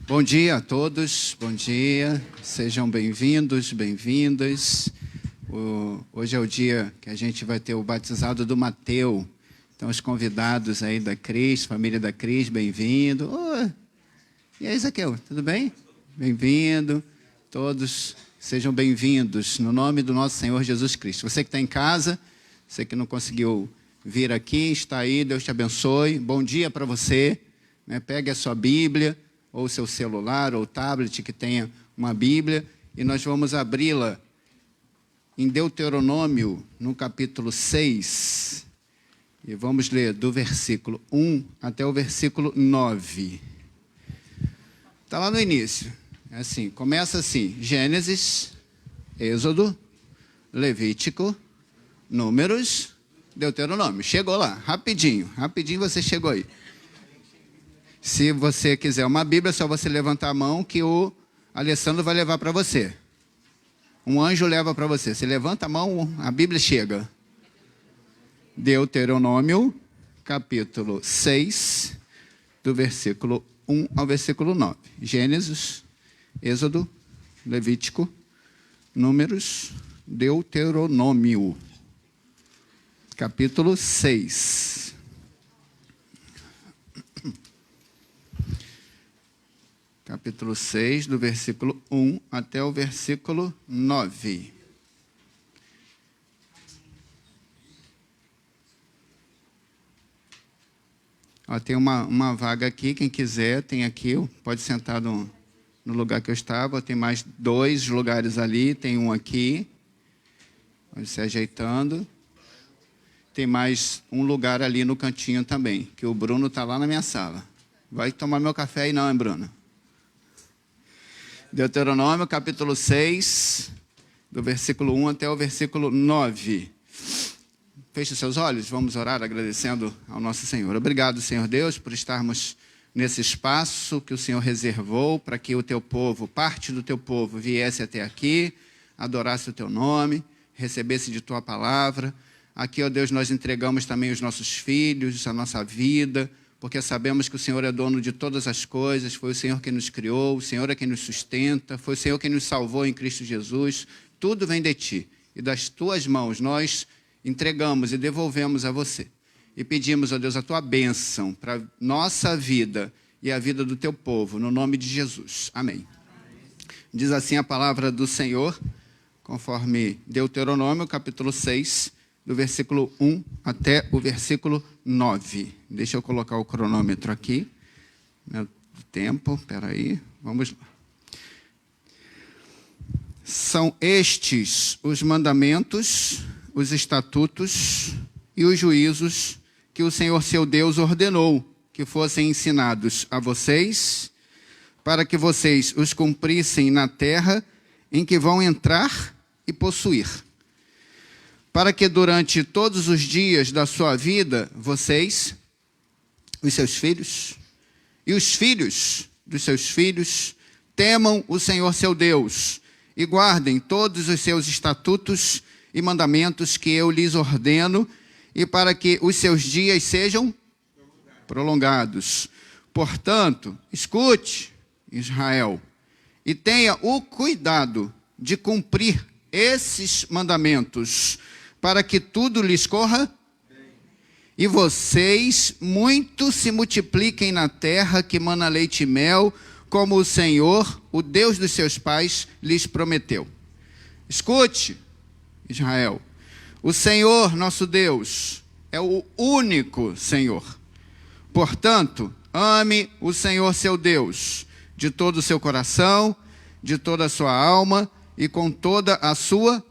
Bom dia a todos, bom dia, sejam bem-vindos, bem-vindas. Hoje é o dia que a gente vai ter o batizado do Mateu. Então, os convidados aí da Cris, família da Cris, bem-vindo. E aí, Zaqueu, tudo bem? Bem-vindo. Todos sejam bem-vindos no nome do nosso Senhor Jesus Cristo. Você que está em casa, você que não conseguiu vir aqui, está aí, Deus te abençoe. Bom dia para você. Pegue a sua Bíblia, ou seu celular, ou tablet que tenha uma Bíblia, e nós vamos abri-la em Deuteronômio, no capítulo 6, e vamos ler do versículo 1 até o versículo 9. Está lá no início, é assim, começa assim: Gênesis, Êxodo, Levítico, Números, Deuteronômio. Chegou lá, rapidinho você chegou aí. Se você quiser uma Bíblia, é só você levantar a mão que o Alessandro vai levar para você. Um anjo leva para você. Você levanta a mão, a Bíblia chega. Deuteronômio, capítulo 6, do versículo 1 ao versículo 9. Gênesis, Êxodo, Levítico, Números, Deuteronômio, capítulo 6. Capítulo 6, do versículo 1 até o versículo 9. Tem uma vaga aqui, quem quiser, tem aqui, pode sentar no lugar que eu estava. Tem mais 2 lugares ali, tem um aqui, pode se ajeitando. Tem mais um lugar ali no cantinho também, que o Bruno está lá na minha sala. Vai tomar meu café aí não, hein, Bruno? Deuteronômio, capítulo 6, do versículo 1 até o versículo 9. Feche seus olhos, vamos orar agradecendo ao nosso Senhor. Obrigado, Senhor Deus, por estarmos nesse espaço que o Senhor reservou para que o teu povo, parte do teu povo, viesse até aqui, adorasse o teu nome, recebesse de tua palavra. Aqui, ó Deus, nós entregamos também os nossos filhos, a nossa vida, porque sabemos que o Senhor é dono de todas as coisas, foi o Senhor quem nos criou, o Senhor é quem nos sustenta, foi o Senhor quem nos salvou em Cristo Jesus. Tudo vem de ti, e das tuas mãos nós entregamos e devolvemos a você. E pedimos, ó Deus, a tua bênção para nossa vida e a vida do teu povo, no nome de Jesus. Amém. Diz assim a palavra do Senhor, conforme Deuteronômio, capítulo 6, do versículo 1 até o versículo 9. Deixa eu colocar o cronômetro aqui. Meu tempo, espera aí. Vamos lá. São estes os mandamentos, os estatutos e os juízos que o Senhor seu Deus ordenou que fossem ensinados a vocês, para que vocês os cumprissem na terra em que vão entrar e possuir, para que durante todos os dias da sua vida, vocês, os seus filhos e os filhos dos seus filhos, temam o Senhor seu Deus e guardem todos os seus estatutos e mandamentos que eu lhes ordeno, e para que os seus dias sejam prolongados. Portanto, escute, Israel, e tenha o cuidado de cumprir esses mandamentos, para que tudo lhes corra bem, e vocês muito se multipliquem na terra que mana leite e mel, como o Senhor, o Deus dos seus pais, lhes prometeu. Escute, Israel, o Senhor nosso Deus é o único Senhor. Portanto, ame o Senhor seu Deus de todo o seu coração, de toda a sua alma e com toda a sua.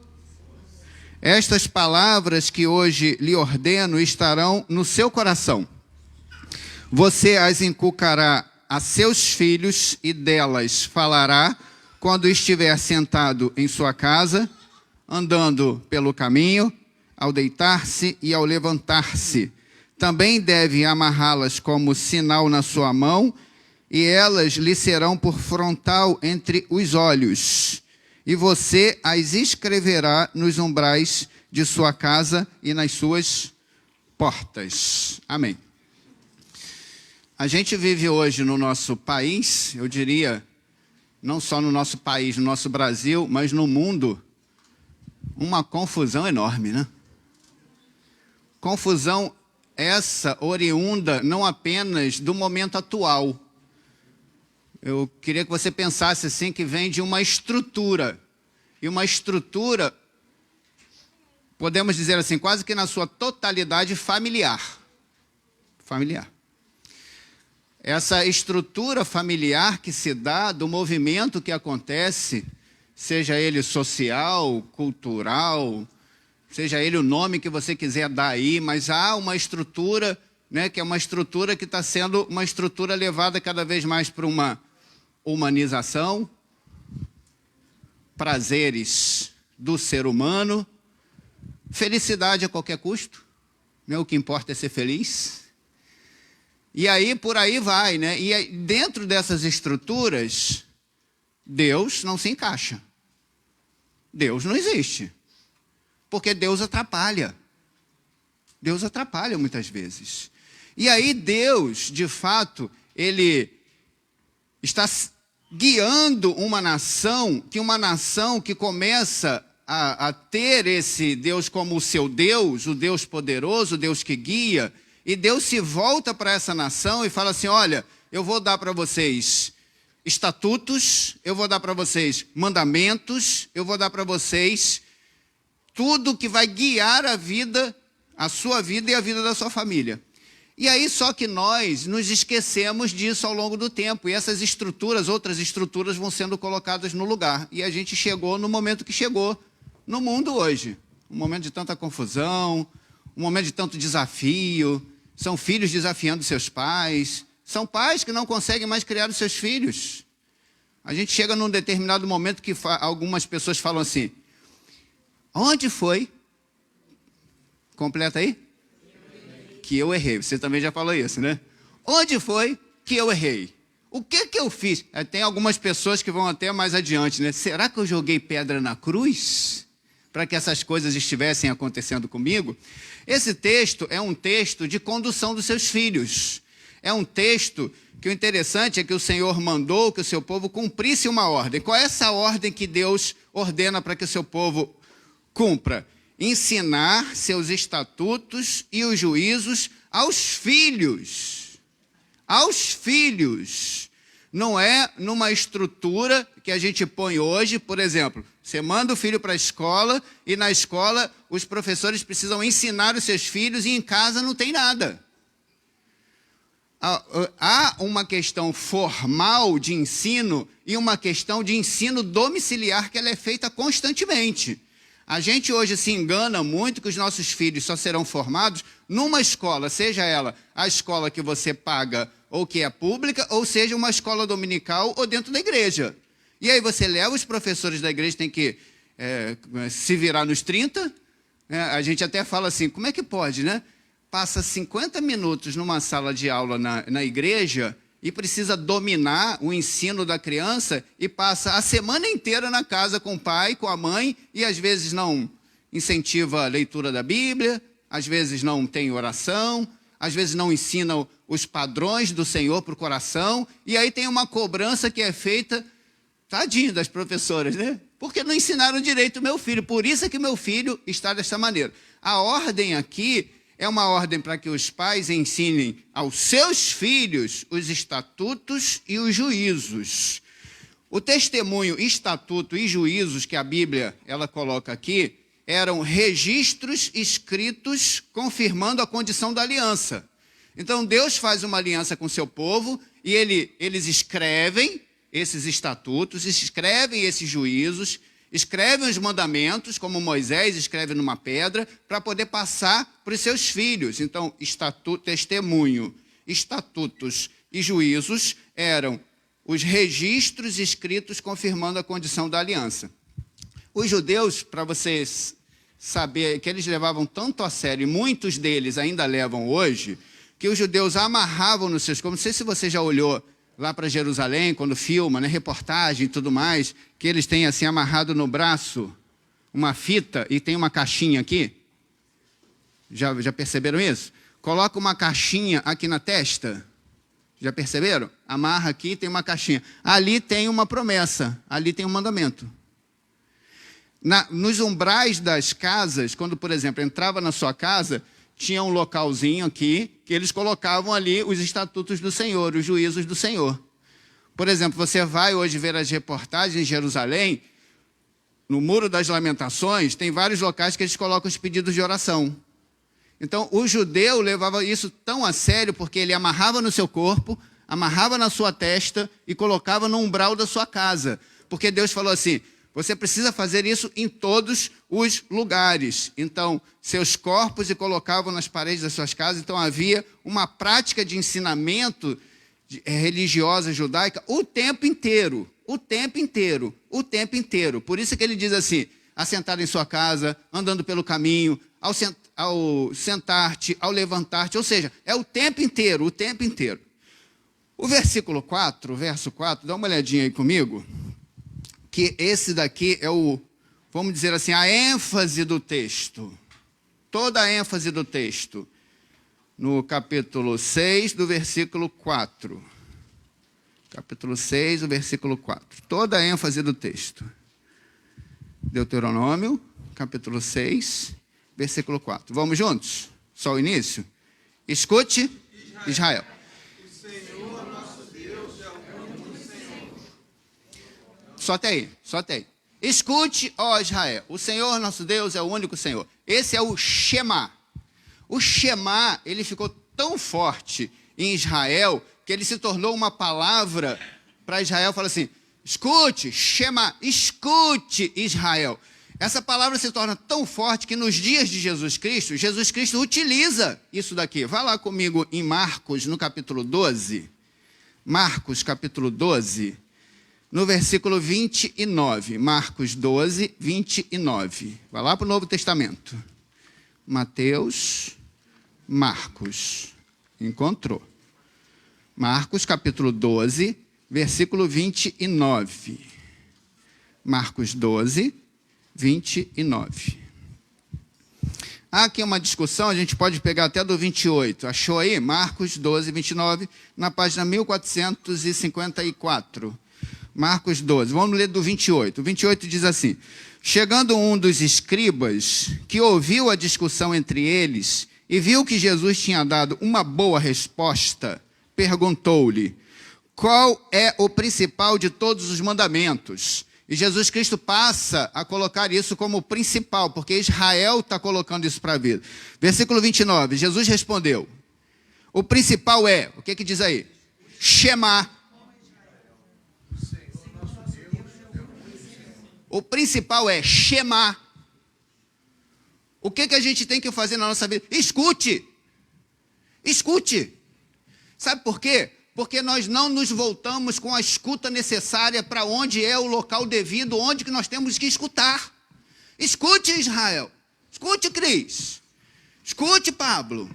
Estas palavras que hoje lhe ordeno estarão no seu coração. Você as inculcará a seus filhos e delas falará quando estiver sentado em sua casa, andando pelo caminho, ao deitar-se e ao levantar-se. Também deve amarrá-las como sinal na sua mão, e elas lhe serão por frontal entre os olhos. E você as escreverá nos umbrais de sua casa e nas suas portas. Amém. A gente vive hoje no nosso país, eu diria, não só no nosso país, no nosso Brasil, mas no mundo, uma confusão enorme, né? Confusão essa oriunda não apenas do momento atual. Eu queria que você pensasse assim, que vem de uma estrutura. E uma estrutura, podemos dizer assim, quase que na sua totalidade familiar. Familiar. Essa estrutura familiar que se dá do movimento que acontece, seja ele social, cultural, seja ele o nome que você quiser dar aí, mas há uma estrutura, né, que é uma estrutura que está sendo uma estrutura levada cada vez mais para uma humanização, prazeres do ser humano, felicidade a qualquer custo, né, o que importa é ser feliz. E aí, por aí vai, né? E aí, dentro dessas estruturas, Deus não se encaixa. Deus não existe. Porque Deus atrapalha. Deus atrapalha muitas vezes. E aí Deus, de fato, Ele está guiando uma nação que começa a ter esse Deus como o seu Deus, o Deus poderoso, o Deus que guia. E Deus se volta para essa nação e fala assim, olha, eu vou dar para vocês estatutos, eu vou dar para vocês mandamentos, eu vou dar para vocês tudo que vai guiar a vida, a sua vida e a vida da sua família. E aí só que nós nos esquecemos disso ao longo do tempo. E essas estruturas, outras estruturas vão sendo colocadas no lugar. E a gente chegou no momento que chegou no mundo hoje. Um momento de tanta confusão, um momento de tanto desafio. São filhos desafiando seus pais. São pais que não conseguem mais criar os seus filhos. A gente chega num determinado momento que algumas pessoas falam assim, onde foi? Completa aí? Que eu errei. Você também já falou isso, né? Onde foi que eu errei? O que eu fiz? Tem algumas pessoas que vão até mais adiante, né? Será que eu joguei pedra na cruz para que essas coisas estivessem acontecendo comigo? Esse texto é um texto de condução dos seus filhos. É um texto que o interessante é que o Senhor mandou que o seu povo cumprisse uma ordem. Qual é essa ordem que Deus ordena para que o seu povo cumpra? Ensinar seus estatutos e os juízos aos filhos. Aos filhos. Não é numa estrutura que a gente põe hoje, por exemplo, você manda o filho para a escola e na escola os professores precisam ensinar os seus filhos e em casa não tem nada. Há uma questão formal de ensino e uma questão de ensino domiciliar que ela é feita constantemente. A gente hoje se engana muito que os nossos filhos só serão formados numa escola, seja ela a escola que você paga ou que é pública, ou seja uma escola dominical ou dentro da igreja. E aí você leva os professores da igreja, tem que se virar nos 30. A gente até fala assim, como é que pode, né? Passa 50 minutos numa sala de aula na igreja e precisa dominar o ensino da criança e passa a semana inteira na casa com o pai, com a mãe, e às vezes não incentiva a leitura da Bíblia, às vezes não tem oração, às vezes não ensina os padrões do Senhor para o coração, e aí tem uma cobrança que é feita, tadinho das professoras, né? Porque não ensinaram direito o meu filho, por isso é que meu filho está dessa maneira. A ordem aqui é uma ordem para que os pais ensinem aos seus filhos os estatutos e os juízos. O testemunho, estatuto e juízos que a Bíblia ela coloca aqui eram registros escritos confirmando a condição da aliança. Então Deus faz uma aliança com o seu povo e eles escrevem esses estatutos, escrevem esses juízos, escrevem os mandamentos, como Moisés escreve numa pedra, para poder passar para os seus filhos. Então, testemunho, estatutos e juízos eram os registros escritos confirmando a condição da aliança. Os judeus, para vocês saberem que eles levavam tanto a sério, e muitos deles ainda levam hoje, que os judeus amarravam nos seus corpos. Não sei se você já olhou lá para Jerusalém, quando filma, né, reportagem e tudo mais, que eles têm assim amarrado no braço uma fita e tem uma caixinha aqui. Já perceberam isso? Coloca uma caixinha aqui na testa Já perceberam? Amarra aqui, tem uma caixinha. Ali tem uma promessa, ali tem um mandamento. Nos umbrais das casas, quando, por exemplo, entrava na sua casa, tinha um localzinho aqui, que eles colocavam ali os estatutos do Senhor, os juízos do Senhor. Por exemplo, você vai hoje ver as reportagens em Jerusalém, no Muro das Lamentações, tem vários locais que eles colocam os pedidos de oração. Então, o judeu levava isso tão a sério, porque ele amarrava no seu corpo, amarrava na sua testa e colocava no umbral da sua casa. Porque Deus falou assim, você precisa fazer isso em todos os lugares. Então, seus corpos e colocavam nas paredes das suas casas. Então, havia uma prática de ensinamento religiosa judaica o tempo inteiro. O tempo inteiro. O tempo inteiro. Por isso que ele diz assim, assentado em sua casa, andando pelo caminho, ao sentar-te, ao levantar-te, ou seja, é o tempo inteiro, o tempo inteiro. O versículo 4, verso 4, dá uma olhadinha aí comigo, que esse daqui é vamos dizer assim, a ênfase do texto, toda a ênfase do texto, no capítulo 6, do versículo 4. Capítulo 6, o versículo 4, toda a ênfase do texto. Deuteronômio, capítulo 6, versículo 4. Vamos juntos? Só o início? Escute, Israel. O Senhor nosso Deus é o único Senhor. Só até aí, só até aí. Escute, ó Israel, o Senhor nosso Deus é o único Senhor. Esse é o Shema. O Shema, ele ficou tão forte em Israel, que ele se tornou uma palavra para Israel, fala assim, escute, Shema, escute, Israel. Essa palavra se torna tão forte que nos dias de Jesus Cristo utiliza isso daqui. Vá lá comigo em Marcos, no capítulo 12. Marcos, capítulo 12, no versículo 29. Marcos 12, 29. Vá lá para o Novo Testamento. Mateus, Marcos. Encontrou. Marcos, capítulo 12, versículo 29. Marcos 12, 29. Há aqui uma discussão, a gente pode pegar até do 28. Achou aí? Marcos 12, 29, na página 1454. Marcos 12, vamos ler do 28. O 28 diz assim, chegando um dos escribas, que ouviu a discussão entre eles, e viu que Jesus tinha dado uma boa resposta, perguntou-lhe, qual é o principal de todos os mandamentos? E Jesus Cristo passa a colocar isso como principal, porque Israel está colocando isso para a vida. Versículo 29, Jesus respondeu, o principal é, o que diz aí? Shema. O principal é Shema. O que a gente tem que fazer na nossa vida? Escute. Escute. Sabe por quê? Porque nós não nos voltamos com a escuta necessária para onde é o local devido, onde que nós temos que escutar. Escute, Israel. Escute, Cris. Escute, Pablo.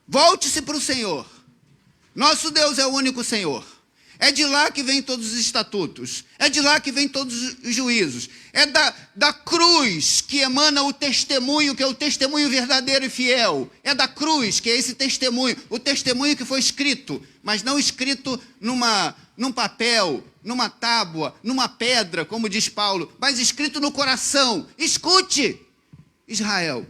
Volte-se para o Senhor. Nosso Deus é o único Senhor. É de lá que vem todos os estatutos. É de lá que vem todos os juízos. É da cruz que emana o testemunho, que é o testemunho verdadeiro e fiel. É da cruz que é esse testemunho. O testemunho que foi escrito, mas não escrito num papel, numa tábua, numa pedra, como diz Paulo, mas escrito no coração. Escute, Israel.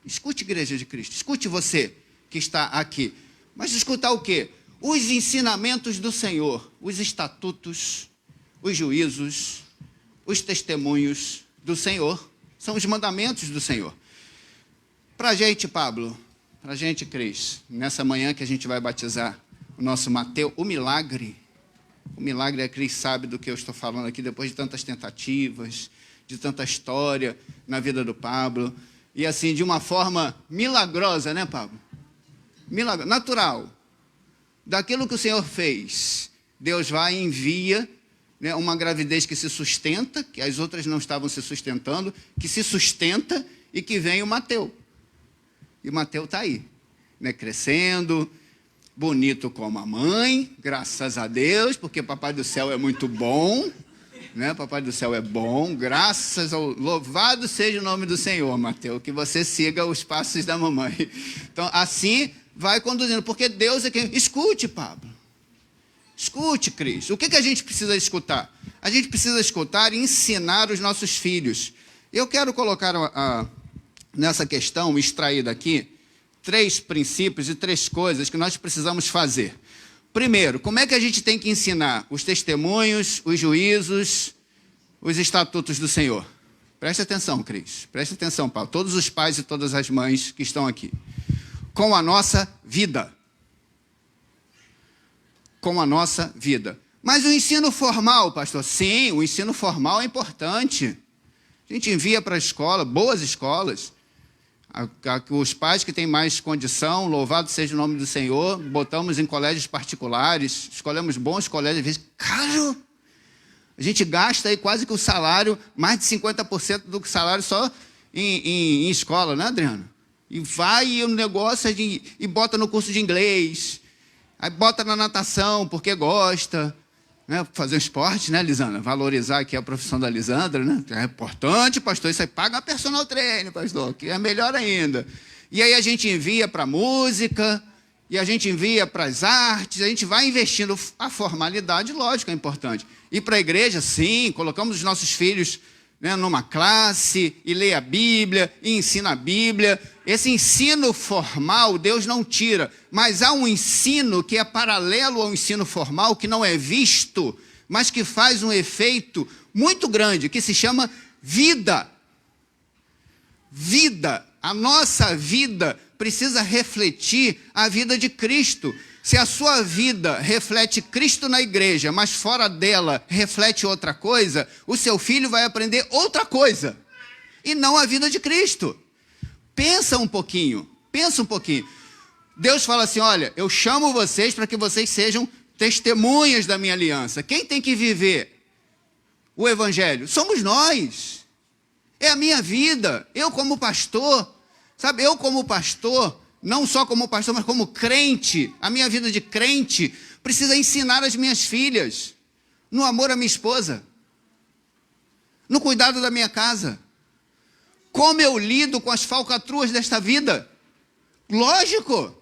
Escute, Igreja de Cristo. Escute você que está aqui. Mas escutar o quê? Os ensinamentos do Senhor, os estatutos, os juízos, os testemunhos do Senhor, são os mandamentos do Senhor. Para a gente, Pablo, para a gente, Cris, nessa manhã que a gente vai batizar o nosso Mateus, o milagre, a Cris sabe do que eu estou falando aqui, depois de tantas tentativas, de tanta história na vida do Pablo, e assim, de uma forma milagrosa, né, Pablo? Natural. Daquilo que o Senhor fez, Deus vai e envia, né, uma gravidez que se sustenta, que as outras não estavam se sustentando, que se sustenta e que vem o Mateus. E o Mateus está aí, né, crescendo, bonito como a mãe, graças a Deus, porque Papai do Céu é muito bom, né? Papai do Céu é bom, louvado seja o nome do Senhor, Mateus, que você siga os passos da mamãe. Então, assim vai conduzindo, porque Deus é quem... Escute, Pablo, Escute, Cris. O que a gente precisa escutar? A gente precisa escutar e ensinar os nossos filhos. Eu quero colocar nessa questão, extraída aqui, 3 princípios e 3 coisas que nós precisamos fazer. Primeiro, como é que a gente tem que ensinar os testemunhos, os juízos, os estatutos do Senhor? Preste atenção, Cris. Preste atenção, Paulo. Todos os pais e todas as mães que estão aqui. Com a nossa vida. Com a nossa vida. Mas o ensino formal, pastor? Sim, o ensino formal é importante. A gente envia para a escola, boas escolas. Os pais que têm mais condição, louvado seja o nome do Senhor, botamos em colégios particulares, escolhemos bons colégios, às vezes, caro. A gente gasta aí quase que o salário, mais de 50% do salário só em escola, né, Adriano? E vai o negócio e bota no curso de inglês, aí bota na natação porque gosta, né? Fazer um esporte, né, Lisandra? Valorizar aqui a profissão da Lisandra, né? É importante, pastor, isso aí paga personal trainer, pastor, que é melhor ainda. E aí a gente envia para a música, e a gente envia para as artes, a gente vai investindo. A formalidade, lógico, é importante. E para a igreja, sim, colocamos os nossos filhos, né, numa classe, e lê a Bíblia, e ensina a Bíblia. Esse ensino formal, Deus não tira, mas há um ensino que é paralelo ao ensino formal, que não é visto, mas que faz um efeito muito grande, que se chama vida. Vida. A nossa vida precisa refletir a vida de Cristo. Se a sua vida reflete Cristo na igreja, mas fora dela reflete outra coisa, o seu filho vai aprender outra coisa, e não a vida de Cristo. Pensa um pouquinho. Deus fala assim, olha, eu chamo vocês para que vocês sejam testemunhas da minha aliança. Quem tem que viver o evangelho? Somos nós. É a minha vida. Eu como pastor, sabe, não só como pastor, mas como crente, a minha vida de crente precisa ensinar as minhas filhas no amor à minha esposa, no cuidado da minha casa. Como eu lido com as falcatruas desta vida? Lógico,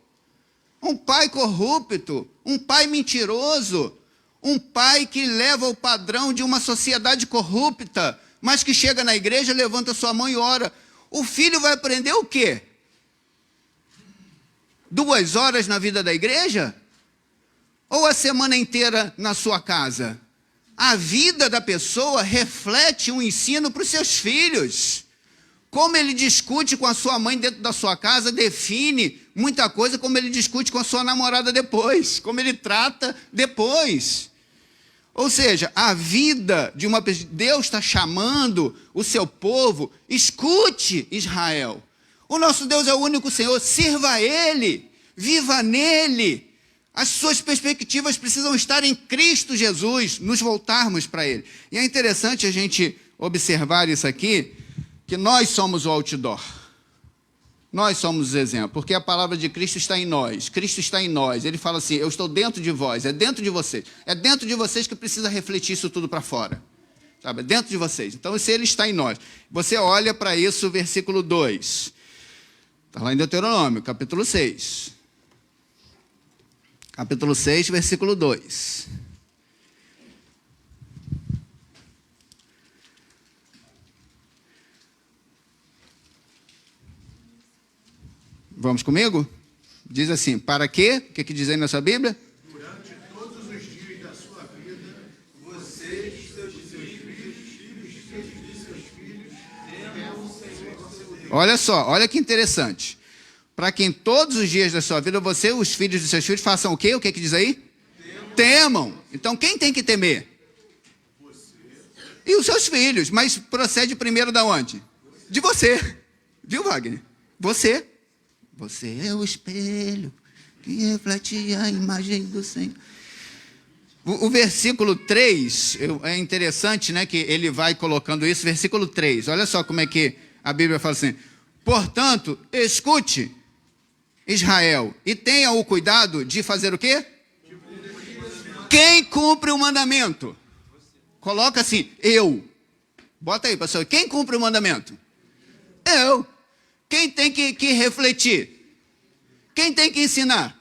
um pai corrupto, um pai mentiroso, um pai que leva o padrão de uma sociedade corrupta, mas que chega na igreja, levanta sua mão e ora. O filho vai aprender o quê? 2 horas na vida da igreja? Ou a semana inteira na sua casa? A vida da pessoa reflete um ensino para os seus filhos. Como ele discute com a sua mãe dentro da sua casa, define muita coisa, como ele discute com a sua namorada depois, como ele trata depois. Ou seja, a vida de uma pessoa, Deus está chamando o seu povo, escute, Israel. O nosso Deus é o único Senhor, sirva a Ele, viva nele. As suas perspectivas precisam estar em Cristo Jesus, nos voltarmos para Ele. E é interessante a gente observar isso aqui, que nós somos o outdoor. Nós somos o exemplo, porque a palavra de Cristo está em nós. Cristo está em nós. Ele fala assim, eu estou dentro de vós, é dentro de vocês. É dentro de vocês que precisa refletir isso tudo para fora. Sabe? É dentro de vocês. Então, se Ele está em nós. Você olha para isso, versículo 2. Está lá em Deuteronômio, capítulo 6. Capítulo 6, versículo 2. Vamos comigo? Diz assim, para quê? O que diz aí na sua Bíblia? Durante todos os dias da sua vida, vocês, seus filhos de seus filhos, temam o Senhor, seu Deus. Olha só, olha que interessante. Para que em todos os dias da sua vida, você, os filhos de seus filhos, façam o quê? O que diz aí? Temam. Então, quem tem que temer? Você. E os seus filhos. Mas procede primeiro da onde? De você. Viu, Wagner? Você. Você é o espelho que reflete a imagem do Senhor. O versículo 3, é interessante, né, que ele vai colocando isso. Versículo 3, olha só como é que a Bíblia fala assim. Portanto, escute, Israel, e tenha o cuidado de fazer o quê? Quem cumpre o mandamento? Coloca assim, eu. Bota aí, pastor. Quem cumpre o mandamento? Eu. Quem tem que refletir? Quem tem que ensinar?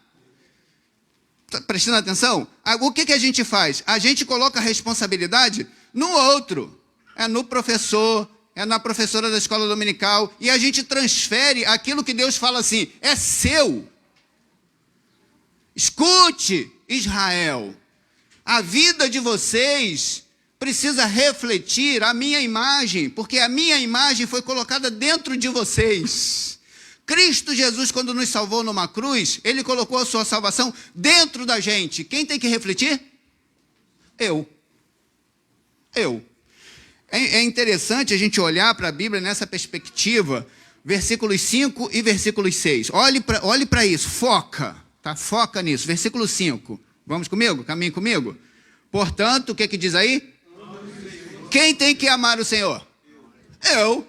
Tá prestando atenção? o que a gente faz? A gente coloca a responsabilidade no outro. É no professor, é na professora da escola dominical, e a gente transfere aquilo que Deus fala assim, é seu. Escute, Israel, a vida de vocês precisa refletir a minha imagem, porque a minha imagem foi colocada dentro de vocês. Cristo Jesus, quando nos salvou numa cruz, ele colocou a sua salvação dentro da gente. Quem tem que refletir? Eu. É interessante a gente olhar para a Bíblia nessa perspectiva, versículos 5 e versículos 6. Olhe para isso, foca, tá? Foca nisso. Versículo 5. Vamos comigo? Caminhe comigo? Portanto, o que diz aí? Quem tem que amar o Senhor? Eu.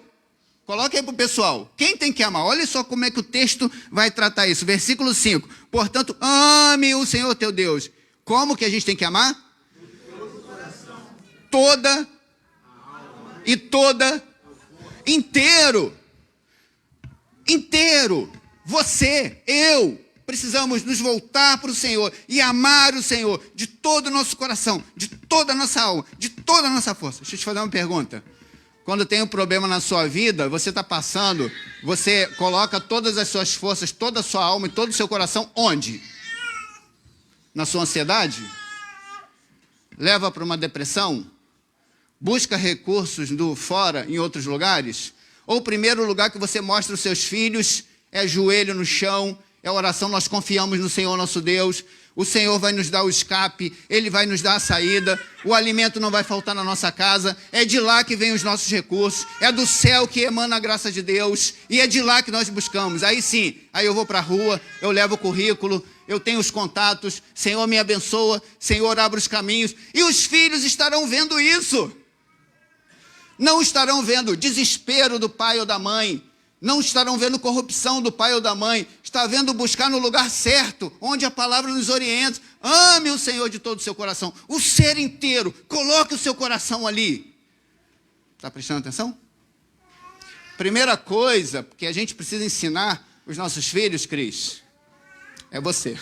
Coloca aí para o pessoal. Quem tem que amar? Olha só como é que o texto vai tratar isso. Versículo 5. Portanto, ame o Senhor teu Deus. Como que a gente tem que amar? Toda e toda, inteiro, você, eu, precisamos nos voltar para o Senhor e amar o Senhor de todo o nosso coração, de toda a nossa alma, de toda a nossa força. Deixa eu te fazer uma pergunta. Quando tem um problema na sua vida, você está passando, você coloca todas as suas forças, toda a sua alma e todo o seu coração onde? Na sua ansiedade? Leva para uma depressão? Busca recursos do fora em outros lugares? Ou o primeiro lugar que você mostra os seus filhos é joelho no chão, é oração, nós confiamos no Senhor nosso Deus, o Senhor vai nos dar o escape, Ele vai nos dar a saída, o alimento não vai faltar na nossa casa, é de lá que vem os nossos recursos, é do céu que emana a graça de Deus, e é de lá que nós buscamos. Aí sim, aí eu vou para a rua, eu levo o currículo, eu tenho os contatos, Senhor me abençoa, Senhor abre os caminhos, e os filhos estarão vendo isso. Não estarão vendo desespero do pai ou da mãe, não estarão vendo corrupção do pai ou da mãe, está vendo buscar no lugar certo, onde a palavra nos orienta. Ame o Senhor de todo o seu coração, o ser inteiro, coloque o seu coração ali. Está prestando atenção? Primeira coisa que a gente precisa ensinar os nossos filhos, Cris, é você.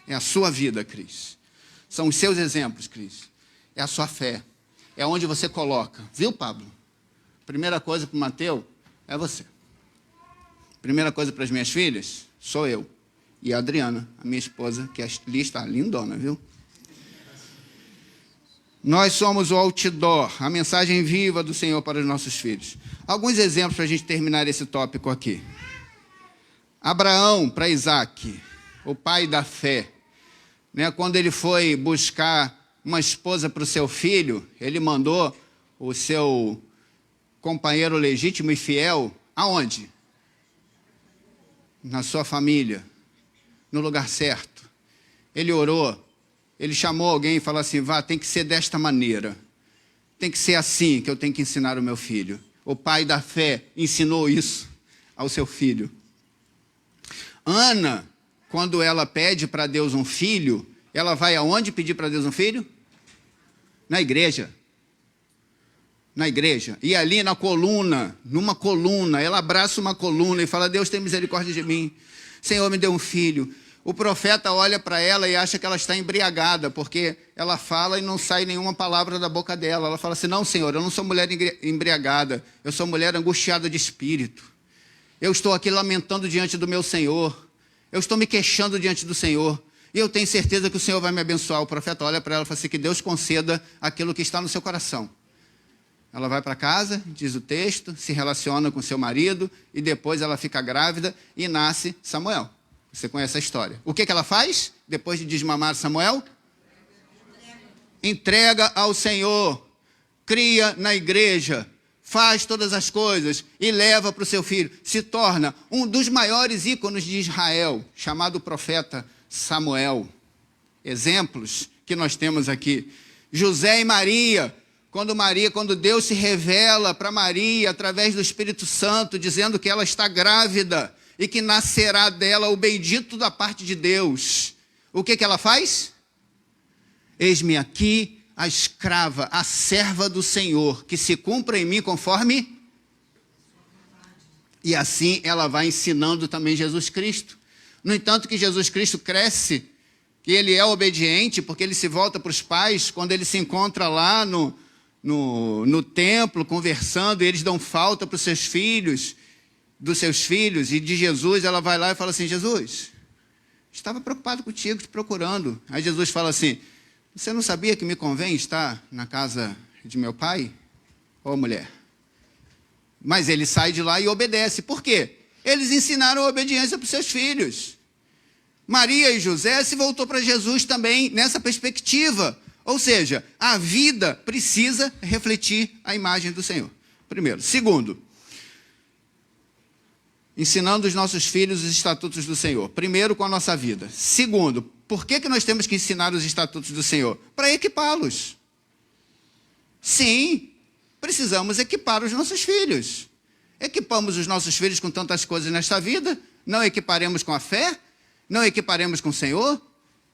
É a sua vida, Cris. São os seus exemplos, Cris. É a sua fé. É onde você coloca. Viu, Pablo? Primeira coisa para o Mateus é você. Primeira coisa para as minhas filhas, sou eu. E a Adriana, a minha esposa, que ali está lindona, viu? Nós somos o outdoor, a mensagem viva do Senhor para os nossos filhos. Alguns exemplos para a gente terminar esse tópico aqui. Abraão para Isaac, o pai da fé. Né? Quando ele foi buscar uma esposa para o seu filho, ele mandou o seu companheiro legítimo e fiel, aonde? Na sua família, no lugar certo. Ele orou, ele chamou alguém e falou assim, tem que ser desta maneira, tem que ser assim que eu tenho que ensinar o meu filho. O pai da fé ensinou isso ao seu filho. Ana, quando ela pede para Deus um filho, ela vai aonde pedir para Deus um filho? Na igreja. Na igreja. E ali na coluna, numa coluna, ela abraça uma coluna e fala, Deus tem misericórdia de mim. Senhor, me deu um filho. O profeta olha para ela e acha que ela está embriagada, porque ela fala e não sai nenhuma palavra da boca dela. Ela fala assim, não, Senhor, eu não sou mulher embriagada, eu sou mulher angustiada de espírito. Eu estou aqui lamentando diante do meu Senhor. Eu estou me queixando diante do Senhor. E eu tenho certeza que o Senhor vai me abençoar. O profeta olha para ela e fala assim, que Deus conceda aquilo que está no seu coração. Ela vai para casa, diz o texto, se relaciona com seu marido, e depois ela fica grávida e nasce Samuel. Você conhece a história. O que ela faz depois de desmamar Samuel? Entrega ao Senhor, cria na igreja, faz todas as coisas e leva para o seu filho. Se torna um dos maiores ícones de Israel, chamado profeta Samuel. Exemplos que nós temos aqui. José e Maria, quando Deus se revela para Maria através do Espírito Santo, dizendo que ela está grávida e que nascerá dela o bendito da parte de Deus. O que ela faz? Eis-me aqui a escrava, a serva do Senhor, que se cumpra em mim conforme... E assim ela vai ensinando também Jesus Cristo. No entanto que Jesus Cristo cresce, que ele é obediente, porque ele se volta para os pais, quando ele se encontra lá no templo, conversando, e eles dão falta para os seus filhos, dos seus filhos, e de Jesus, ela vai lá e fala assim, Jesus, estava preocupado contigo, te procurando. Aí Jesus fala assim, você não sabia que me convém estar na casa de meu pai? Ô mulher. Mas ele sai de lá e obedece. Por quê? Eles ensinaram a obediência para os seus filhos. Maria e José se voltou para Jesus também nessa perspectiva. Ou seja, a vida precisa refletir a imagem do Senhor. Primeiro. Segundo, ensinando os nossos filhos os estatutos do Senhor. Primeiro, com a nossa vida. Segundo, por que nós temos que ensinar os estatutos do Senhor? Para equipá-los. Sim, precisamos equipar os nossos filhos. Equipamos os nossos filhos com tantas coisas nesta vida? Não equiparemos com a fé? Não equiparemos com o Senhor?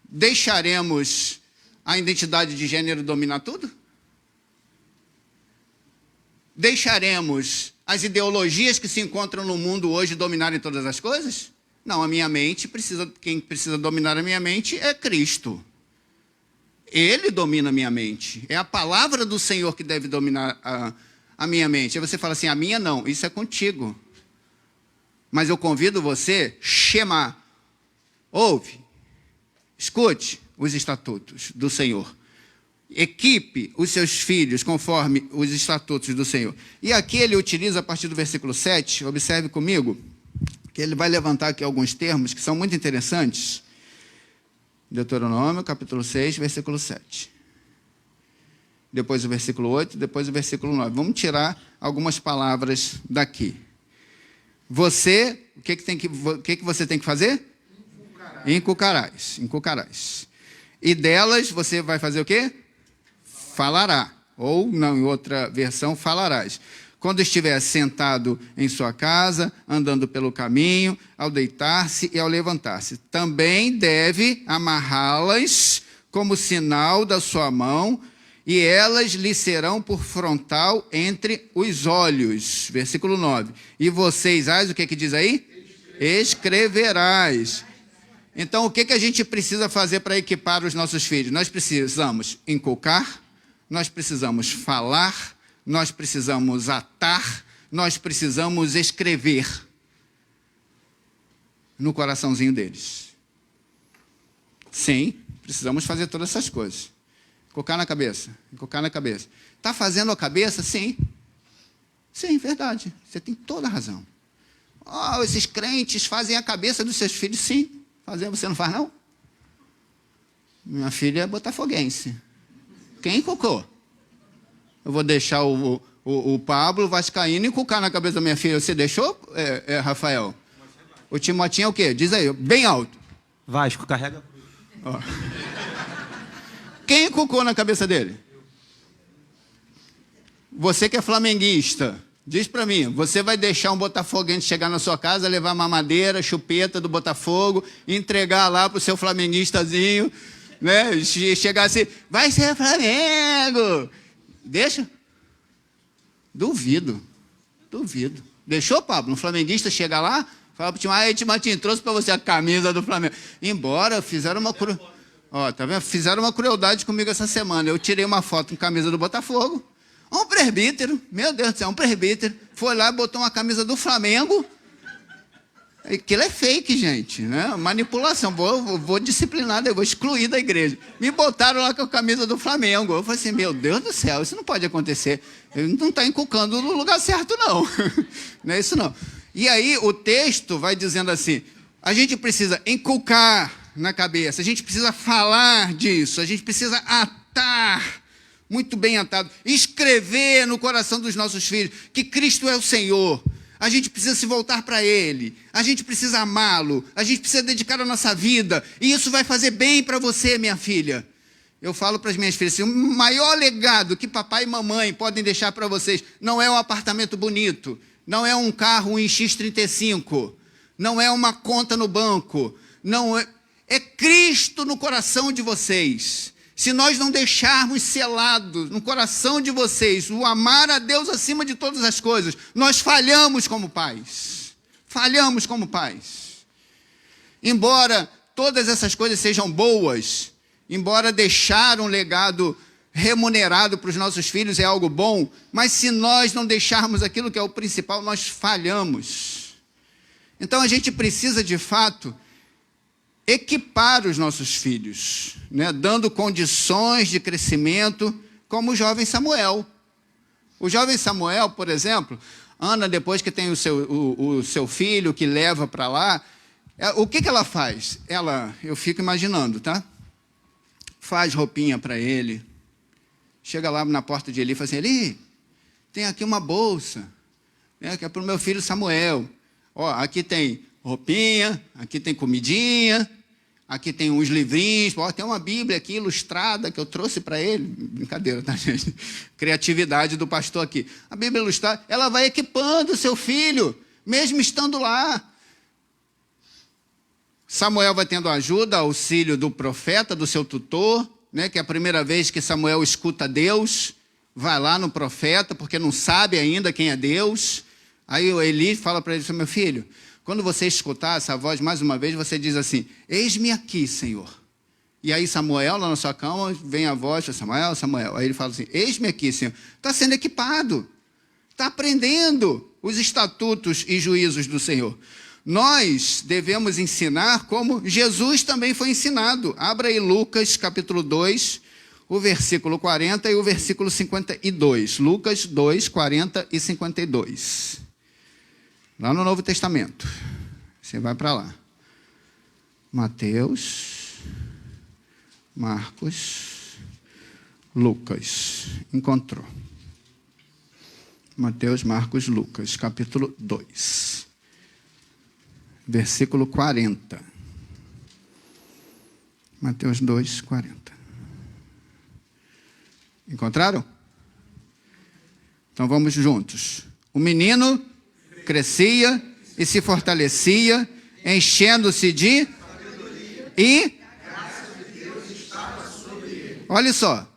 Deixaremos a identidade de gênero dominar tudo? Deixaremos as ideologias que se encontram no mundo hoje dominarem todas as coisas? Não, a minha mente quem precisa dominar a minha mente é Cristo. Ele domina a minha mente. É a palavra do Senhor que deve dominar a minha mente. Aí você fala assim, a minha não, isso é contigo. Mas eu convido você, Shema, ouve, escute os estatutos do Senhor. Equipe os seus filhos conforme os estatutos do Senhor. E aqui ele utiliza, a partir do versículo 7, observe comigo, que ele vai levantar aqui alguns termos que são muito interessantes. Deuteronômio, capítulo 6, versículo 7. Depois o versículo 8, depois o versículo 9. Vamos tirar algumas palavras daqui. Você, o que você tem que fazer? Inculcarás. E delas você vai fazer o quê? Falará. Ou, não, em outra versão, falarás. Quando estiver sentado em sua casa, andando pelo caminho, ao deitar-se e ao levantar-se. Também deve amarrá-las como sinal da sua mão, e elas lhe serão por frontal entre os olhos. Versículo 9. E vocês, o que diz aí? Escreverás. Então, o que a gente precisa fazer para equipar os nossos filhos? Nós precisamos inculcar, nós precisamos falar, nós precisamos atar, nós precisamos escrever no coraçãozinho deles. Sim, precisamos fazer todas essas coisas. Inculcar na cabeça. Está fazendo a cabeça? Sim. Sim, verdade. Você tem toda a razão. Esses crentes fazem a cabeça dos seus filhos? Sim. Você não faz, não? Minha filha é botafoguense. Quem inculcou? Eu vou deixar o Pablo vascaíno inculcar na cabeça da minha filha. Você deixou, Rafael? O Timotinho é o quê? Diz aí, bem alto. Vasco, carrega. Quem inculcou na cabeça dele? Você que é flamenguista, diz para mim, você vai deixar um botafoguense chegar na sua casa, levar mamadeira, chupeta do Botafogo, entregar lá pro seu flamenguistazinho, né? Chegar assim, vai ser Flamengo. Deixa? Duvido. Deixou, Pablo? Um flamenguista chegar lá, fala pro Timotinho, trouxe para você a camisa do Flamengo. Embora, fizeram uma tá vendo? Fizeram uma crueldade comigo essa semana. Eu tirei uma foto com camisa do Botafogo. Um presbítero, meu Deus do céu, um presbítero, foi lá e botou uma camisa do Flamengo. Aquilo é fake, gente, né? Manipulação. Vou disciplinar, eu vou excluir da igreja. Me botaram lá com a camisa do Flamengo. Eu falei assim, meu Deus do céu, isso não pode acontecer. Ele não está inculcando no lugar certo, não. Não é isso, não. E aí o texto vai dizendo assim, a gente precisa inculcar na cabeça, a gente precisa falar disso, a gente precisa atar, muito bem atado, escrever no coração dos nossos filhos que Cristo é o Senhor. A gente precisa se voltar para Ele, a gente precisa amá-lo, a gente precisa dedicar a nossa vida, e isso vai fazer bem para você, minha filha. Eu falo para as minhas filhas assim, o maior legado que papai e mamãe podem deixar para vocês não é um apartamento bonito, não é um carro, um X35, não é uma conta no banco, não é Cristo no coração de vocês. Se nós não deixarmos selado no coração de vocês o amar a Deus acima de todas as coisas, nós falhamos como pais. Embora todas essas coisas sejam boas, embora deixar um legado remunerado para os nossos filhos é algo bom, mas se nós não deixarmos aquilo que é o principal, nós falhamos. Então a gente precisa, de fato, equipar os nossos filhos, né? Dando condições de crescimento, como o jovem Samuel. O jovem Samuel, por exemplo, Ana, depois que tem o seu filho, que leva para lá, o que ela faz? Eu fico imaginando, tá? Faz roupinha para ele, chega lá na porta de Eli e fala assim, Eli, tem aqui uma bolsa, né, que é para o meu filho Samuel. Ó, aqui tem roupinha, aqui tem comidinha, aqui tem uns livrinhos, ó, tem uma Bíblia aqui ilustrada que eu trouxe para ele. Brincadeira, tá, gente? Criatividade do pastor aqui. A Bíblia ilustrada, ela vai equipando o seu filho, mesmo estando lá. Samuel vai tendo ajuda, auxílio do profeta, do seu tutor, né, que é a primeira vez que Samuel escuta Deus, vai lá no profeta, porque não sabe ainda quem é Deus. Aí o Eli fala para ele, meu filho, quando você escutar essa voz mais uma vez, você diz assim, eis-me aqui, Senhor. E aí Samuel, lá na sua cama, vem a voz, Samuel, Samuel. Aí ele fala assim, eis-me aqui, Senhor. Está sendo equipado, está aprendendo os estatutos e juízos do Senhor. Nós devemos ensinar como Jesus também foi ensinado. Abra aí Lucas capítulo 2, o versículo 40 e o versículo 52. Lucas 2, 40 e 52. Lá no Novo Testamento. Você vai para lá. Mateus, Marcos, Lucas. Encontrou. Mateus, Marcos, Lucas, capítulo 2. Versículo 40. Mateus 2, 40. Encontraram? Então vamos juntos. O menino crescia e se fortalecia, enchendo-se de e olha só,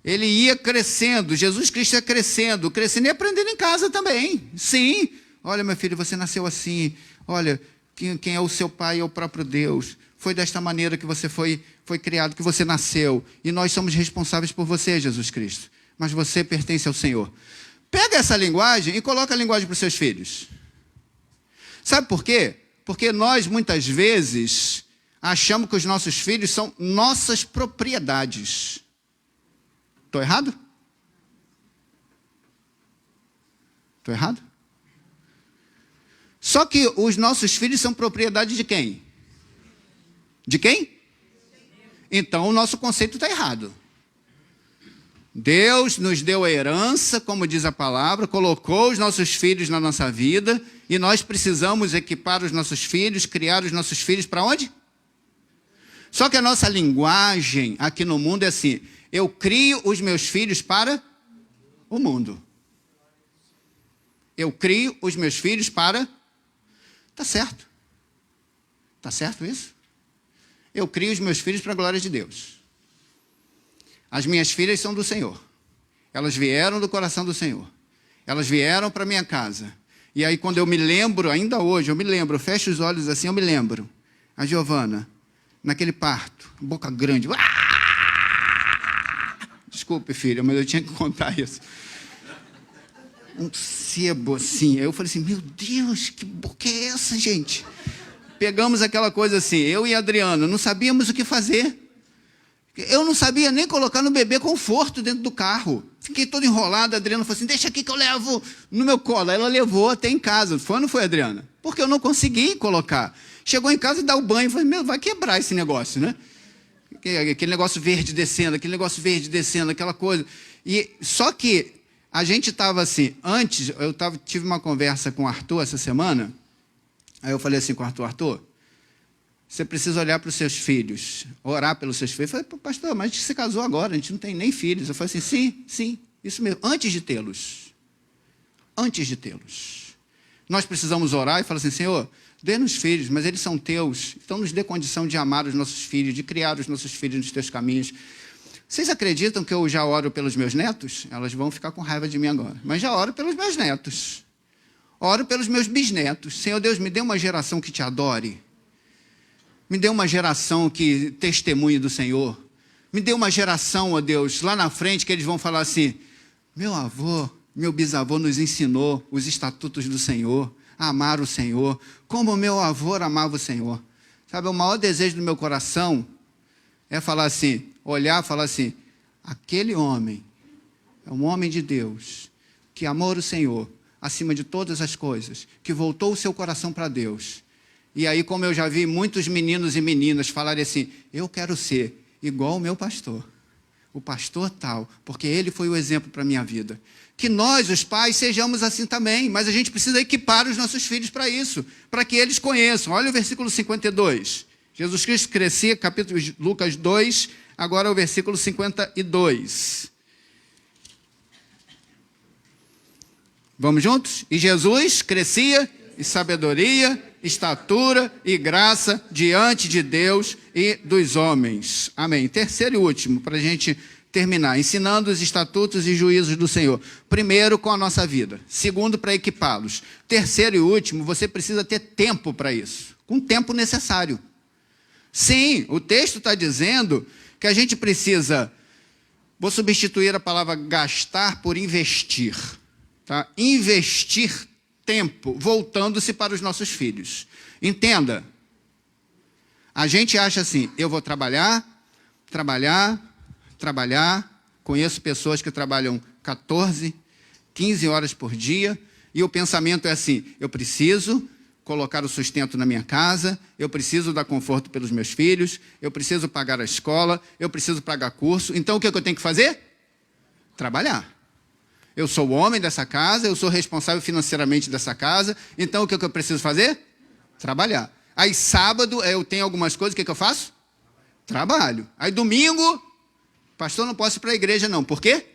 ele ia crescendo, Jesus Cristo ia crescendo e aprendendo em casa também. Sim, olha meu filho, você nasceu assim, olha, quem é o seu pai é o próprio Deus. Foi desta maneira que você foi criado, que você nasceu. E nós somos responsáveis por você, Jesus Cristo. Mas você pertence ao Senhor. Pega essa linguagem e coloca a linguagem para os seus filhos. Sabe por quê? Porque nós, muitas vezes, achamos que os nossos filhos são nossas propriedades. Estou errado? Estou errado? Só que os nossos filhos são propriedade de quem? De quem? Então o nosso conceito está errado. Deus nos deu a herança, como diz a palavra, colocou os nossos filhos na nossa vida e nós precisamos equipar os nossos filhos, criar os nossos filhos para onde? Só que a nossa linguagem aqui no mundo é assim, eu crio os meus filhos para o mundo. Eu crio os meus filhos para... Está certo. Está certo isso? Eu crio os meus filhos para a glória de Deus. As minhas filhas são do Senhor. Elas vieram do coração do Senhor. Elas vieram para a minha casa. E aí quando eu me lembro, ainda hoje, eu fecho os olhos assim, eu me lembro. A Giovana, naquele parto, boca grande. Desculpe, filha, mas eu tinha que contar isso. Um sebo assim. Aí eu falei assim, meu Deus, que boca é essa, gente? Pegamos aquela coisa assim, eu e a Adriana, não sabíamos o que fazer. Eu não sabia nem colocar no bebê conforto dentro do carro. Fiquei todo enrolado, a Adriana falou assim, deixa aqui que eu levo no meu colo. Ela levou até em casa. Foi ou não foi, Adriana? Porque eu não consegui colocar. Chegou em casa e dá o banho. Falei, meu, vai quebrar esse negócio, né? Aquele negócio verde descendo, aquela coisa. E, só que a gente estava assim, antes, tive uma conversa com o Arthur essa semana, aí eu falei assim com o Arthur, você precisa olhar para os seus filhos, orar pelos seus filhos. Eu falei, pastor, mas você casou agora, a gente não tem nem filhos. Eu falei assim, sim, isso mesmo, antes de tê-los. Nós precisamos orar e falar assim, Senhor, dê-nos filhos, mas eles são teus, então nos dê condição de amar os nossos filhos, de criar os nossos filhos nos teus caminhos. Vocês acreditam que eu já oro pelos meus netos? Elas vão ficar com raiva de mim agora. Mas já oro pelos meus netos. Oro pelos meus bisnetos. Senhor Deus, me dê uma geração que te adore. Me dê uma geração que testemunhe do Senhor. Me dê uma geração, ó Deus, lá na frente que eles vão falar assim, meu avô, meu bisavô nos ensinou os estatutos do Senhor, a amar o Senhor, como meu avô amava o Senhor. Sabe, o maior desejo do meu coração é falar assim, olhar e falar assim, aquele homem é um homem de Deus, que amou o Senhor acima de todas as coisas, que voltou o seu coração para Deus. E aí, como eu já vi muitos meninos e meninas falarem assim, eu quero ser igual o meu pastor, o pastor tal, porque ele foi o exemplo para a minha vida. Que nós, os pais, sejamos assim também, mas a gente precisa equipar os nossos filhos para isso, para que eles conheçam. Olha o versículo 52. Jesus Cristo crescia, capítulo Lucas 2, agora é o versículo 52. Vamos juntos? E Jesus crescia em sabedoria, estatura e graça diante de Deus e dos homens. Amém. Terceiro e último, para a gente terminar. Ensinando os estatutos e juízos do Senhor. Primeiro, com a nossa vida. Segundo, para equipá-los. Terceiro e último, você precisa ter tempo para isso. Com tempo necessário. Sim, o texto está dizendo que a gente precisa... Vou substituir a palavra gastar por investir. Tá? Investir tempo, voltando-se para os nossos filhos. Entenda, a gente acha assim, eu vou trabalhar, conheço pessoas que trabalham 14, 15 horas por dia, e o pensamento é assim, eu preciso colocar o sustento na minha casa, eu preciso dar conforto pelos meus filhos, eu preciso pagar a escola, eu preciso pagar curso, então o que eu tenho que fazer? Trabalhar. Eu sou o homem dessa casa, eu sou responsável financeiramente dessa casa, então o que eu preciso fazer? Trabalhar. Aí sábado eu tenho algumas coisas, o que eu faço? Trabalho. Aí domingo, pastor, não posso ir para a igreja não. Por quê?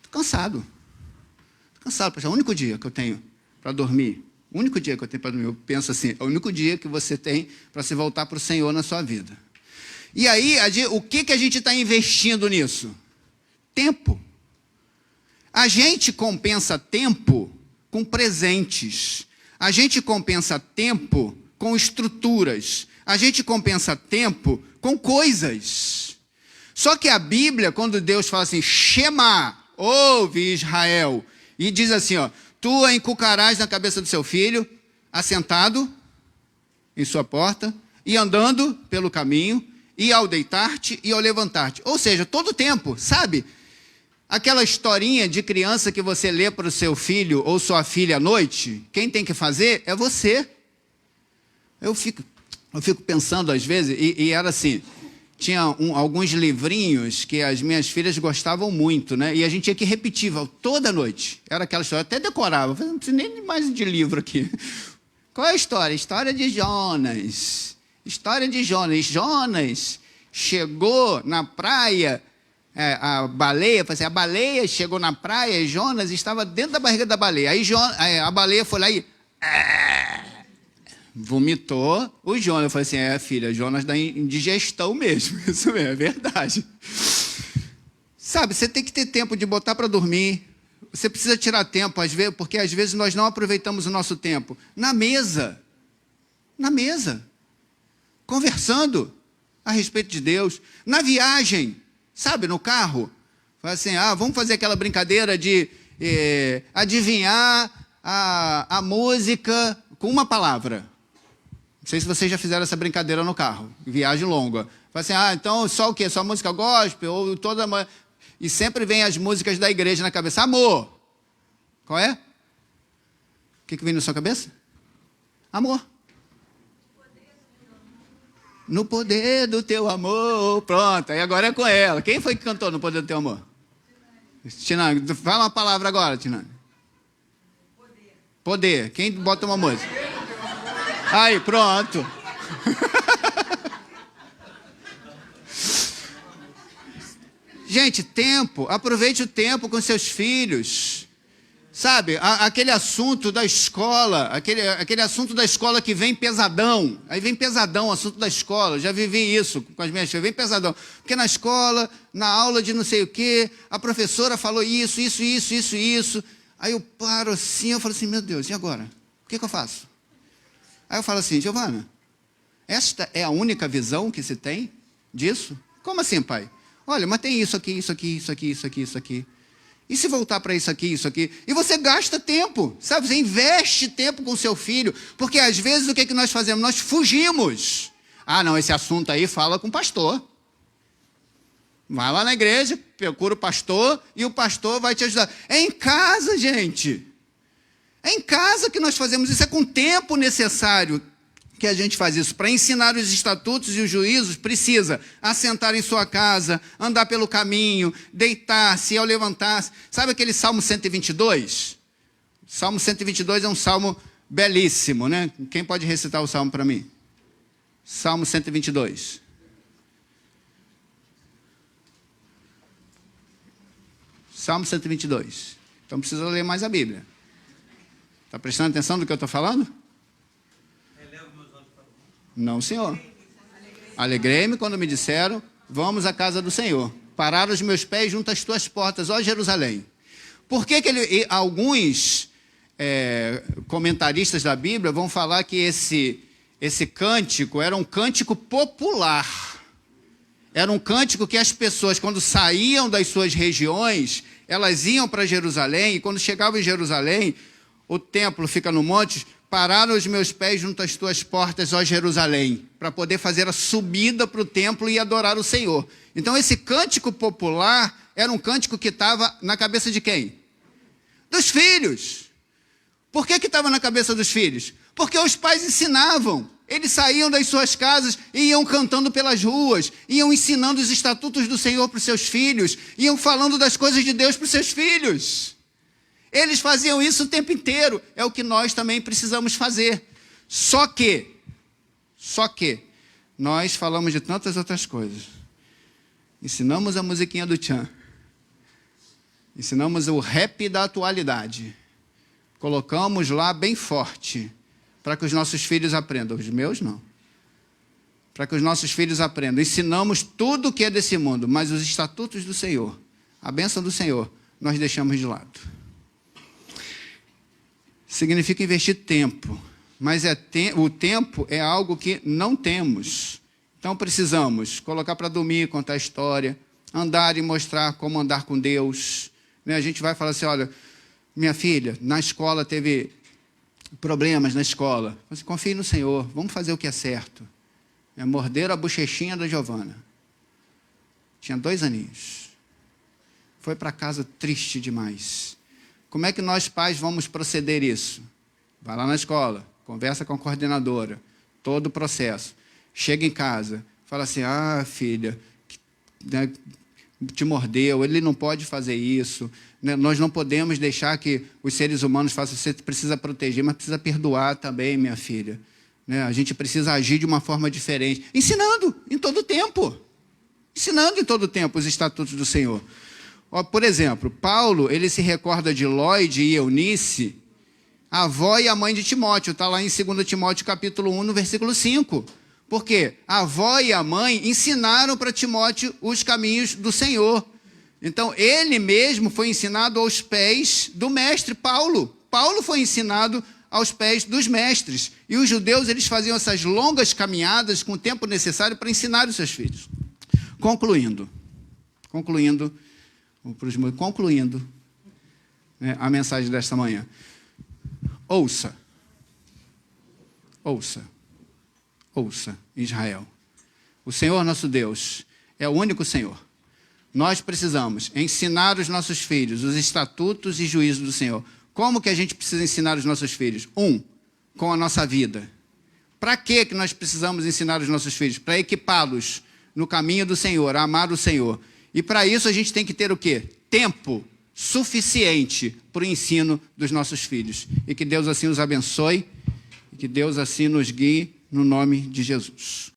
Estou cansado. Estou cansado, pastor. É o único dia que eu tenho para dormir. O único dia que eu tenho para dormir. Eu penso assim, é o único dia que você tem para se voltar para o Senhor na sua vida. E aí, o que a gente está investindo nisso? Tempo. A gente compensa tempo com presentes. A gente compensa tempo com estruturas. A gente compensa tempo com coisas. Só que a Bíblia, quando Deus fala assim, Shema, ouve Israel, e diz assim, ó, tu a encucarás na cabeça do seu filho, assentado em sua porta, e andando pelo caminho, e ao deitar-te e ao levantar-te. Ou seja, todo o tempo, sabe? Aquela historinha de criança que você lê para o seu filho ou sua filha à noite, quem tem que fazer é você. Eu fico pensando às vezes, e era assim, tinha alguns livrinhos que as minhas filhas gostavam muito, né? E a gente tinha que repetir toda noite. Era aquela história, até decorava, eu falei, não preciso nem mais de livro aqui. Qual é a história? História de Jonas. História de Jonas. Jonas chegou na praia... a baleia, a baleia chegou na praia e Jonas estava dentro da barriga da baleia. Aí a baleia foi lá e vomitou o Jonas. Eu falei assim, filha, Jonas dá indigestão mesmo. Isso mesmo, é verdade. Sabe, você tem que ter tempo de botar para dormir. Você precisa tirar tempo, às vezes, porque às vezes nós não aproveitamos o nosso tempo. Na mesa, conversando a respeito de Deus. Na viagem, sabe, no carro, fala assim, vamos fazer aquela brincadeira de adivinhar a música com uma palavra. Não sei se vocês já fizeram essa brincadeira no carro, viagem longa. Fala assim, então só o quê? Só música gospel? Ou toda... E sempre vem as músicas da igreja na cabeça. Amor. Qual é? O que vem na sua cabeça? Amor. No poder do teu amor. Pronto, aí agora é com ela. Quem foi que cantou No Poder do Teu Amor? Tinane, fala uma palavra agora, Tinane. Poder. Quem bota uma música? Aí, pronto. Gente, tempo. Aproveite o tempo com seus filhos. Sabe, aquele assunto da escola, aquele assunto da escola que vem pesadão. Aí vem pesadão o assunto da escola. Já vivi isso com as minhas filhas, vem pesadão. Porque na escola, na aula de não sei o quê, a professora falou isso. Aí eu paro assim, eu falo assim, meu Deus, e agora? O que eu faço? Aí eu falo assim, Giovana, Esta é a única visão que se tem disso? Como assim, pai? Olha, mas tem isso aqui, isso aqui, isso aqui, isso aqui, isso aqui. E se voltar para isso aqui, isso aqui? E você gasta tempo, sabe? Você investe tempo com seu filho, porque às vezes o que é que nós fazemos? Nós fugimos. Ah, não, esse assunto aí fala com o pastor. Vai lá na igreja, procura o pastor e o pastor vai te ajudar. É em casa, gente. É em casa que nós fazemos isso, é com o tempo necessário que a gente faz isso. Para ensinar os estatutos e os juízos, precisa assentar em sua casa, andar pelo caminho, deitar-se, ao levantar-se. Sabe aquele Salmo 122? Salmo 122 é um salmo belíssimo, né? Quem pode recitar o salmo para mim? Salmo 122. Salmo 122. Então precisa ler mais a Bíblia. Está prestando atenção no que eu estou falando? Não, senhor. Alegrei-me quando me disseram, vamos à casa do Senhor. Pararam os meus pés junto às tuas portas, ó Jerusalém. Por que alguns comentaristas da Bíblia vão falar que esse cântico era um cântico popular? Era um cântico que as pessoas, quando saíam das suas regiões, elas iam para Jerusalém, e quando chegavam em Jerusalém, o templo fica no monte, pararam os meus pés junto às tuas portas, ó Jerusalém, para poder fazer a subida para o templo e adorar o Senhor. Então esse cântico popular era um cântico que estava na cabeça de quem? Dos filhos. Por que estava na cabeça dos filhos? Porque os pais ensinavam. Eles saíam das suas casas e iam cantando pelas ruas, iam ensinando os estatutos do Senhor para os seus filhos, iam falando das coisas de Deus para os seus filhos. Eles faziam isso o tempo inteiro. É o que nós também precisamos fazer. Só que, nós falamos de tantas outras coisas. Ensinamos a musiquinha do Tchan. Ensinamos o rap da atualidade. Colocamos lá bem forte, para que os nossos filhos aprendam. Os meus não. Para que os nossos filhos aprendam. Ensinamos tudo o que é desse mundo, mas os estatutos do Senhor, a bênção do Senhor, nós deixamos de lado. Significa investir tempo, mas o tempo é algo que não temos. Então precisamos colocar para dormir, contar a história, andar e mostrar como andar com Deus. A gente vai falar assim, olha, minha filha, na escola teve problemas na escola. Você confie no Senhor, vamos fazer o que é certo. Morderam a bochechinha da Giovana. Tinha 2 aninhos. Foi para casa triste demais. Como é que nós pais vamos proceder isso? Vai lá na escola, conversa com a coordenadora, todo o processo. Chega em casa, fala assim, filha, te mordeu, ele não pode fazer isso. Nós não podemos deixar que os seres humanos façam, você precisa proteger, mas precisa perdoar também, minha filha. A gente precisa agir de uma forma diferente. Ensinando em todo o tempo. Ensinando em todo o tempo os estatutos do Senhor. Por exemplo, Paulo, ele se recorda de Lloyd e Eunice, a avó e a mãe de Timóteo. Está lá em 2 Timóteo capítulo 1, no versículo 5. Por quê? A avó e a mãe ensinaram para Timóteo os caminhos do Senhor. Então, ele mesmo foi ensinado aos pés do mestre Paulo. Paulo foi ensinado aos pés dos mestres. E os judeus, eles faziam essas longas caminhadas com o tempo necessário para ensinar os seus filhos. Concluindo a mensagem desta manhã. Ouça, Israel. O Senhor nosso Deus é o único Senhor. Nós precisamos ensinar os nossos filhos os estatutos e juízos do Senhor. Como que a gente precisa ensinar os nossos filhos? Com a nossa vida. Para que nós precisamos ensinar os nossos filhos? Para equipá-los no caminho do Senhor, a amar o Senhor. E para isso a gente tem que ter o quê? Tempo suficiente para o ensino dos nossos filhos. E que Deus assim os abençoe, e que Deus assim nos guie, no nome de Jesus.